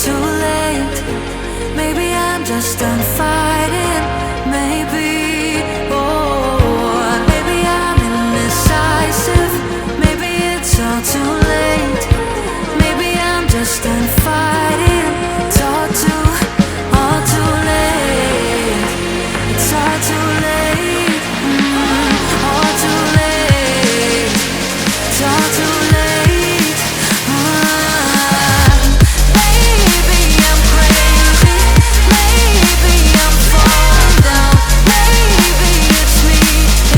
too late. Maybe I'm just done fighting. Maybe, oh, maybe I'm indecisive. Maybe it's all too late. Maybe I'm just done fighting. It's all too late. It's all too late. All too late. It's all too late. Maybe I'm crazy. Maybe I'm falling down. Maybe it's me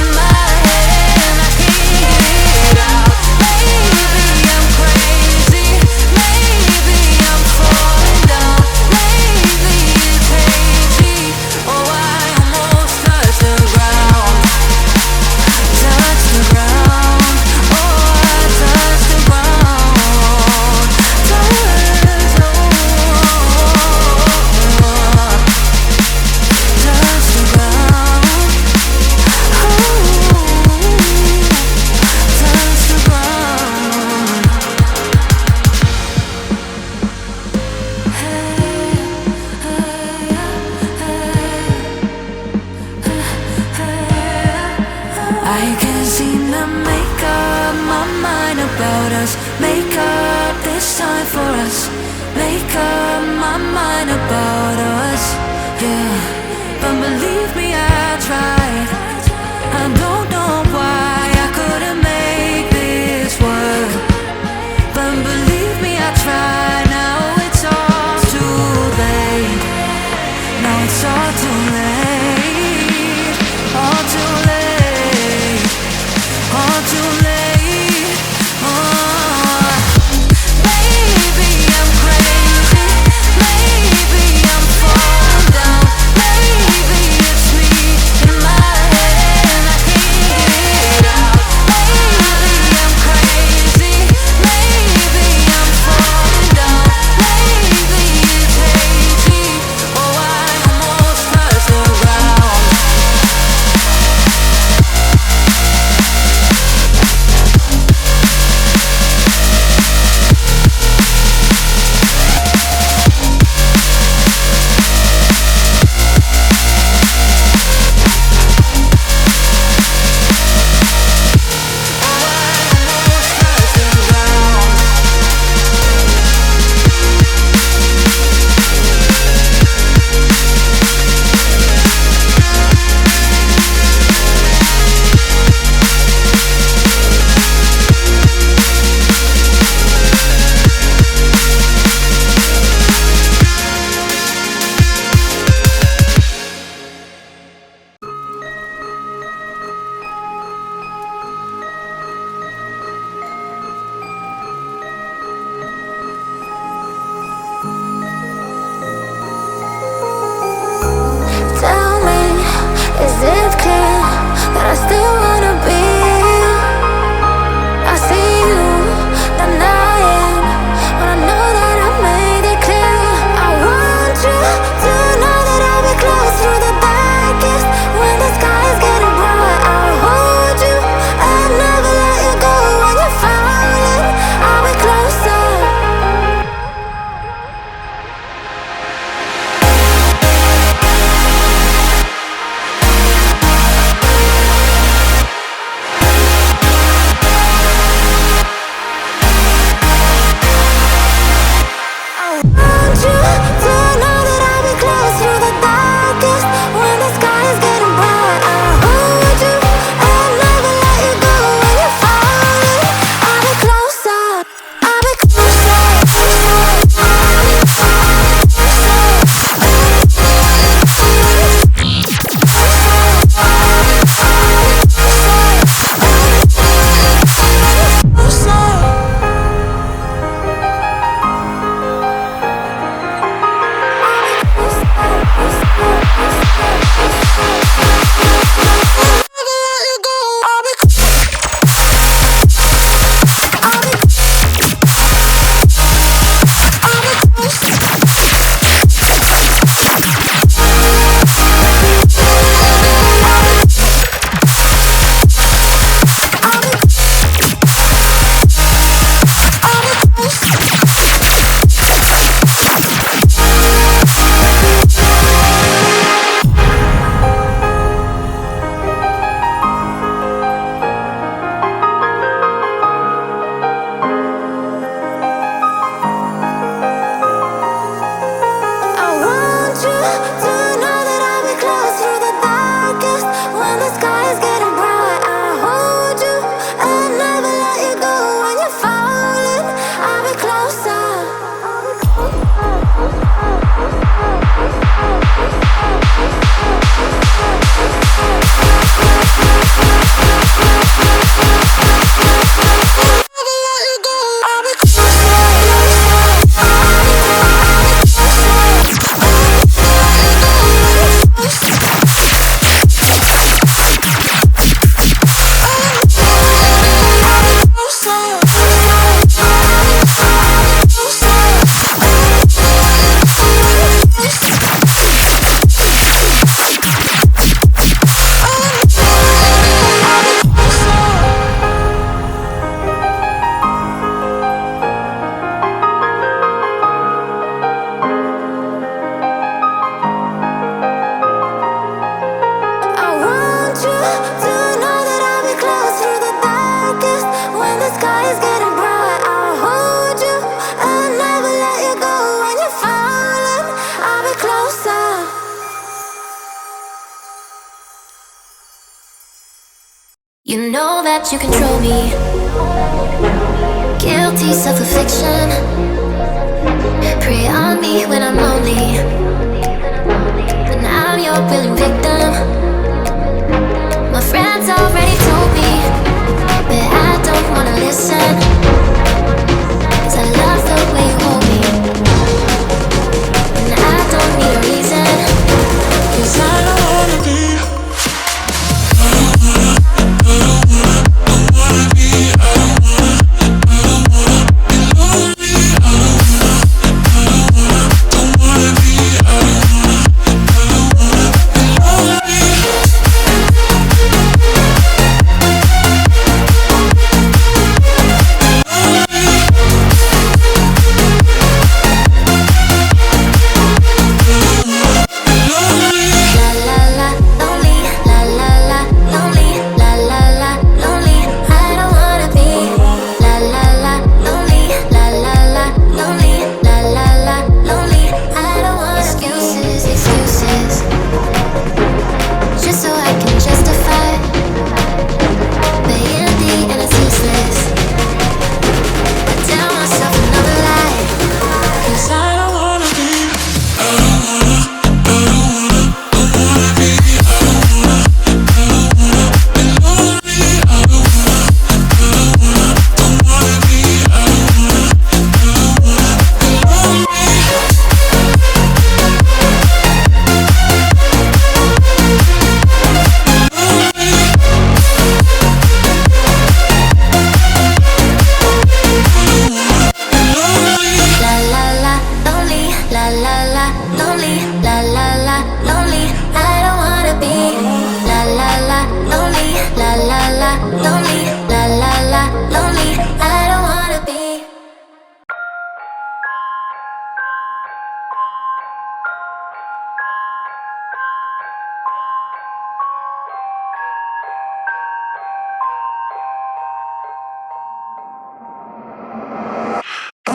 in my head and I can't get it out. Maybe I'm crazy. Maybe I'm falling down. Maybe it's hazy. Oh, I almost touched the ground. Touch the ground. Oh, I touched the ground. Touch the ground. Touch the ground. I can't seem to make up my mind about us. Make up this time for us. Make up my mind about us. Yeah, but believe me, I tried. I don't know why I couldn't make this work. But believe me, I tried. Now it's all too late. Now it's all too late. All too late. All too late. Oh, maybe I'm crazy. sky is getting bright. I'll hold you, I'll never let you go. When you're falling, I'll be closer. You know that you control me. Guilty self-affliction. Prey on me when I'm lonely, and I'm your willing victim. My friends already told me, but I don't wanna listen, 'cause I love the way you hold me, and I don't need a reason, 'cause I don't wanna be.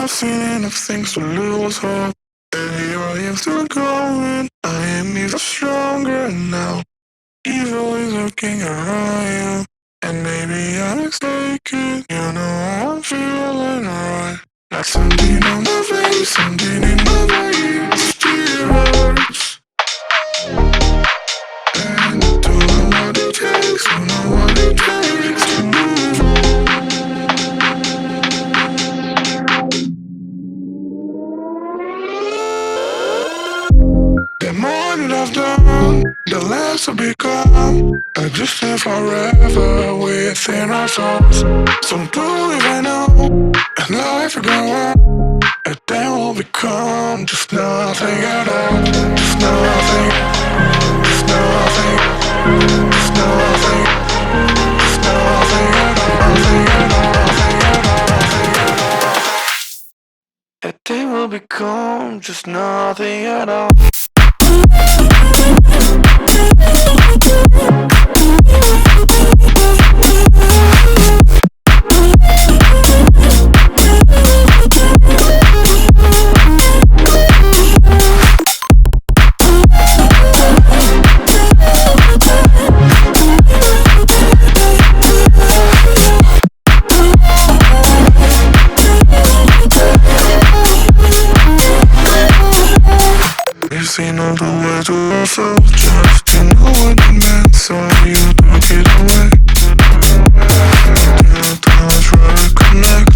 I've seen enough things to lose hope, and here I am still going. I am even stronger now. Evil is looking around you, and maybe I'm mistaken. You know I'm feeling alright, like something on my face, something in my veins. Still hurts, and I don't know what it takes, don't know what it takes to move on. The more that I've done, the less I become. I just stay forever within our souls. Some do even know, and life will go on, and then we'll become just nothing at all. Just nothing, just nothing, just nothing, just nothing at all, nothing at all, nothing at all, nothing at all. And then we'll become just nothing at all. You see no the way to yourself, just you know what it meant, so you took it away. You don't try to connect.